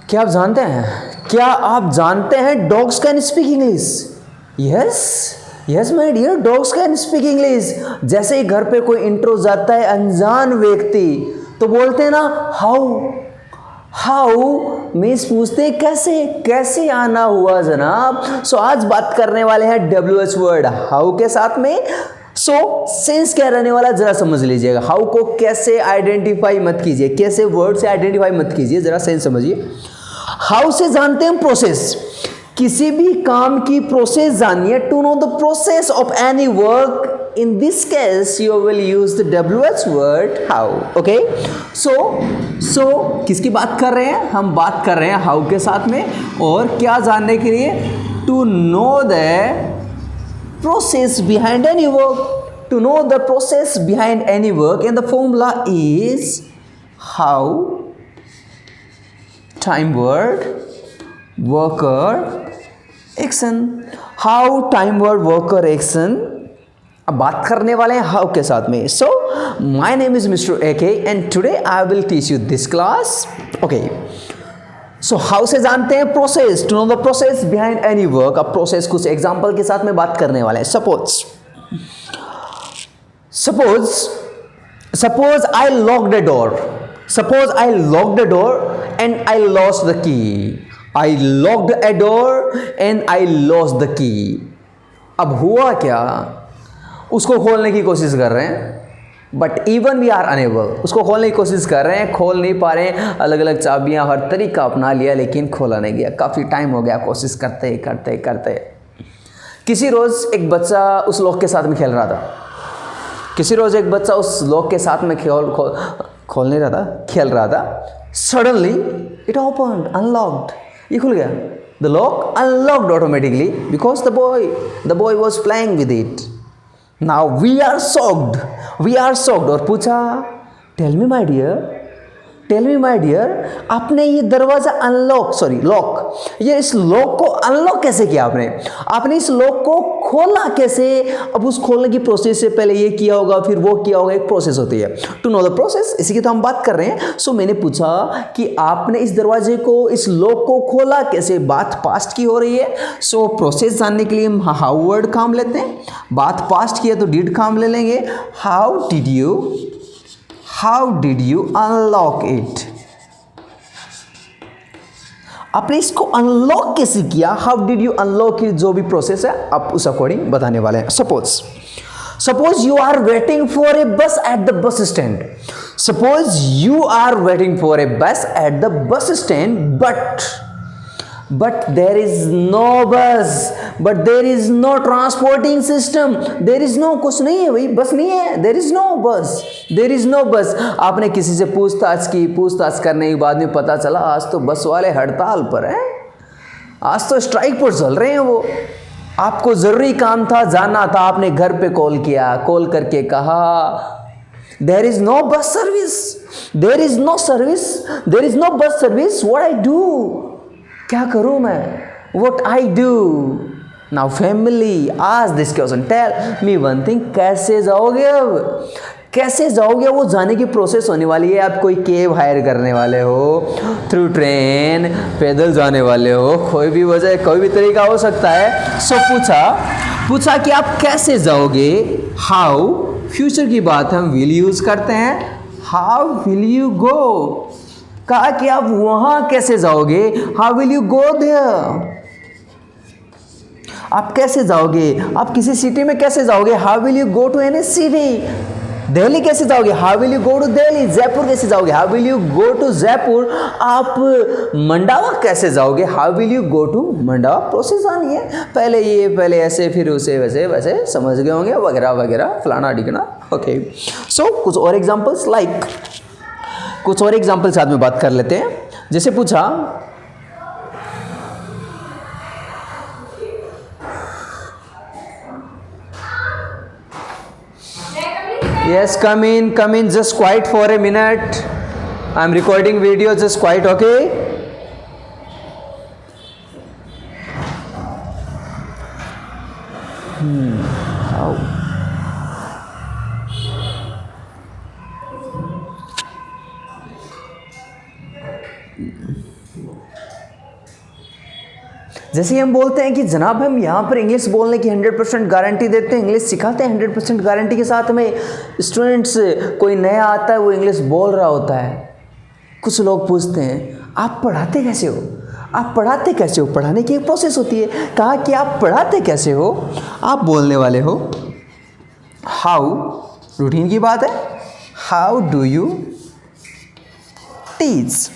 क्या आप जानते हैं dogs can speak English? Yes my dear, dogs can speak English. जैसे ही घर पे कोई इंट्रो जाता है अनजान व्यक्ति, तो बोलते हैं ना हाउ मीन्स पूछते हैं कैसे आना हुआ जनाब। सो आज बात करने वाले हैं WH वर्ड हाउ के साथ में। सेंस क्या रहने वाला जरा समझ लीजिएगा। हाउ को कैसे आइडेंटिफाई मत कीजिए, कैसे वर्ड से आइडेंटिफाई मत कीजिए, जरा सेंस समझिए। हाउ से जानते हैं प्रोसेस, किसी भी काम की प्रोसेस जानिए। To know the process of any work, in this case you will use the WH word how. Okay, so किसकी बात कर रहे हैं? हम बात कर रहे हैं हाउ के साथ में। और क्या जानने के लिए? To know the process behind any work. To know the process behind any work, and the formula is how, time word, worker, action. How, time word, worker, action. अब बात करने वाले हैं हाउ के साथ में। So my name is Mr. AK and today I will teach you this class. Okay. So how से जानते हैं process, to know the process behind any work. अब प्रोसेस कुछ एग्जांपल के साथ में बात करने वाले हैं। Suppose I lock the door and I lost the key. I locked a door and I lost the key. अब हुआ क्या? उसको खोलने की कोशिश कर रहे हैं, but even we are unable. उसको खोलने की कोशिश कर रहे हैं, खोल नहीं पा रहे हैं, अलग अलग चाबियां हर तरीका अपना लिया, लेकिन खोला नहीं गया। काफ़ी टाइम हो गया कोशिश करते। किसी रोज़ एक बच्चा उस लॉक के साथ में खेल रहा था। खेल रहा था। सडनली इट ओपन्ड, अनलॉक्ड, ये खुल गया। The lock unlocked automatically because the boy was playing with it. Now we are shocked और पूछा, tell me my dear, आपने ये दरवाजा इस लॉक को अनलॉक कैसे किया? आपने इस लॉक को खोला कैसे? अब उस खोलने की प्रोसेस से पहले ये किया होगा, फिर वो किया होगा, एक प्रोसेस होती है। टू नो द प्रोसेस, इसी की तो हम बात कर रहे हैं। सो मैंने पूछा कि आपने इस दरवाजे को, इस लॉक को खोला कैसे? बात पास्ट की हो रही है। सो प्रोसेस जानने के लिए हम हाउ वर्ड काम लेते हैं। बात पास्ट की है तो डिड काम ले लेंगे। How did you unlock it? आपने इसको अनलॉक कैसे किया? How did you unlock it? जो भी प्रोसेस है आप उस अकॉर्डिंग बताने वाले हैं। Suppose you are waiting for a bus at the bus stand. But there is no transporting system. There is no, कुछ नहीं है भाई, बस नहीं है। There is no bus. आपने किसी से पूछताछ करने के बाद में पता चला आज तो बस वाले हड़ताल पर हैं, आज तो स्ट्राइक पर चल रहे हैं वो। आपको ज़रूरी काम था, जाना था, आपने घर पे कॉल किया, कॉल करके कहा there is no bus service. What I do? क्या करूं मैं? What I do? Now family ask this question. Tell me one thing. कैसे जाओगे अब? वो जाने की प्रोसेस होने वाली है। आप कोई कैब हायर करने वाले हो, थ्रू ट्रेन, पैदल जाने वाले हो, कोई भी वजह, कोई भी तरीका हो सकता है। सो पूछा कि आप कैसे जाओगे? हाउ, फ्यूचर की बात हम विल यूज करते हैं। How will you go? कहा कि आप वहां कैसे जाओगे? How will you go there? आप कैसे जाओगे? आप किसी सिटी में कैसे जाओगे? How will you go to any city? Delhi कैसे जाओगे? How will you go to Delhi? Jaipur कैसे जाओगे? How will you go to Jaipur? आप मंडावा कैसे जाओगे? How will you go to Mandawa? Process आनी है, पहले ऐसे, फिर उसे वैसे समझ गए होंगे, वगैरह फलाना ढिकना। ओके, सो कुछ और एग्जाम्पल साथ में बात कर लेते हैं। जैसे पूछा, yes, come in, just quiet for a minute. I'm recording video, just quiet, okay? How? जैसे ही हम बोलते हैं कि जनाब हम यहाँ पर इंग्लिश बोलने की 100% गारंटी देते हैं, इंग्लिश सिखाते हैं 100% गारंटी के साथ में। स्टूडेंट्स कोई नया आता है वो इंग्लिश बोल रहा होता है, कुछ लोग पूछते हैं आप पढ़ाते कैसे हो, आप पढ़ाते कैसे हो। पढ़ाने की एक प्रोसेस होती है। कहा कि आप पढ़ाते कैसे हो, आप बोलने वाले हो हाउ, रूटीन की बात है, हाउ डू यू टीच,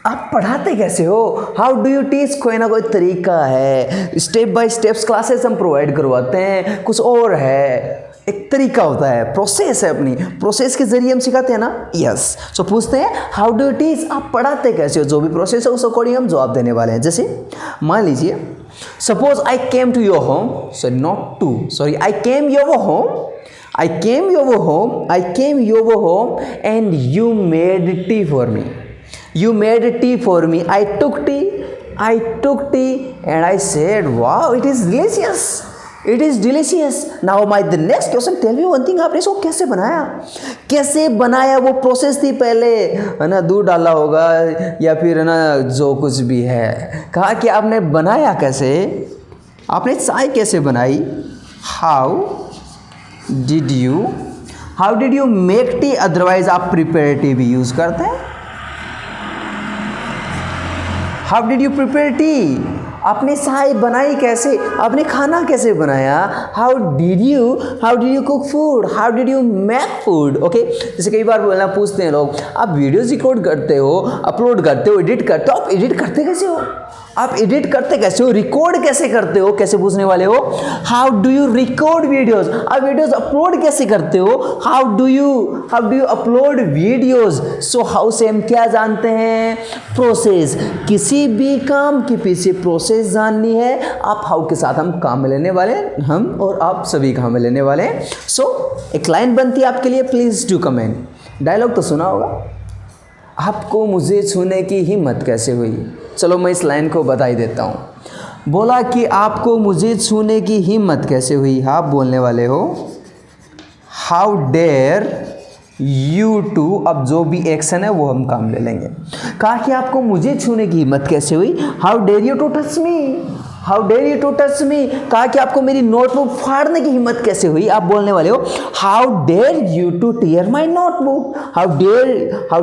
आप पढ़ाते कैसे हो, हाउ डू यू टीच। कोई ना कोई तरीका है, स्टेप बाय स्टेप्स क्लासेस हम प्रोवाइड करवाते हैं, कुछ और है, एक तरीका होता है, प्रोसेस है, अपनी प्रोसेस के जरिए हम सिखाते हैं ना। यस, सो पूछते हैं हाउ डू यू टीच, आप पढ़ाते कैसे हो। जो भी प्रोसेस है उस अकॉर्डिंग हम जवाब देने वाले हैं। जैसे मान लीजिए suppose I came to your home, I came your home, I came your home and you made tea for me. You made tea for me. I took tea and I said, wow, it is delicious. It is delicious. Now the next question, tell me one thing, आपने इसको कैसे बनाया, कैसे बनाया, वो process थी पहले, है ना, दूध डाला होगा या फिर है ना जो कुछ भी है। कहा कि आपने बनाया कैसे, आपने चाय कैसे बनाई, how did you make tea, otherwise आप प्रिपेयर टी भी यूज करते हैं। How did you prepare T, आपने चाय बनाई कैसे, आपने खाना कैसे बनाया, how did you cook food, how did you make food. Okay, जैसे कई बार बोलना पूछते हैं लोग, आप वीडियोज रिकॉर्ड करते हो, अपलोड करते हो, एडिट करते हो, आप एडिट करते कैसे हो, आप एडिट करते कैसे हो, रिकॉर्ड कैसे करते हो, कैसे पूछने वाले हो, how do you record videos, आप वीडियोज अपलोड कैसे करते हो, how do you upload videos. So how से हम क्या जानते हैं, प्रोसेस। किसी भी काम के पीछे प्रोसेस जाननी है, आप हाउ के साथ हम काम में लेने वाले हैं, हम और आप सभी काम में लेने वाले हैं। सो एक लाइन बनती है आपके लिए, प्लीज डू कमेंट। डायलॉग तो सुना होगा, आपको मुझे छूने की हिम्मत कैसे हुई। चलो मैं इस लाइन को बता ही देता हूँ। बोला कि आपको मुझे छूने की हिम्मत कैसे हुई, आप बोलने वाले हो हाउ डेयर यू टू। अब जो भी एक्शन है वो हम काम ले लेंगे। कहा कि आपको मुझे छूने की हिम्मत कैसे हुई, how dare you to touch me, how dare you to touch me. कहा कि आपको मेरी नोटबुक फाड़ने की हिम्मत कैसे हुई, आप बोलने वाले हो how dare you to tear my notebook, how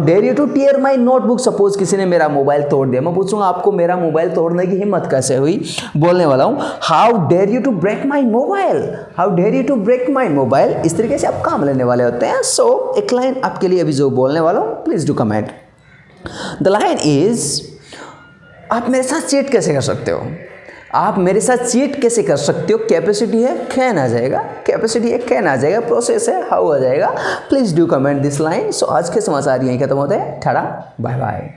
dare you to tear my notebook. Suppose किसी ने मेरा मोबाइल तोड़ दिया, मैं पूछूंगा आपको मेरा मोबाइल तोड़ने की हिम्मत कैसे हुई, बोलने वाला हूँ how dare you to break my mobile, how dare you to break my mobile. इस तरीके से आप काम लेने वाले होते हैं। सो एक लाइन आपके लिए अभी जो बोलने वाला हूँ, please do comment. The line is, आप मेरे साथ चीट कैसे कर सकते हो, आप मेरे साथ चीट कैसे कर सकते हो। कैपेसिटी है कैन आ जाएगा, कैपेसिटी है कैन आ जाएगा, प्रोसेस है हाउ आ जाएगा। Please do comment this line. So आज के समाचार यहीं खत्म होते हैं। Tata, bye bye.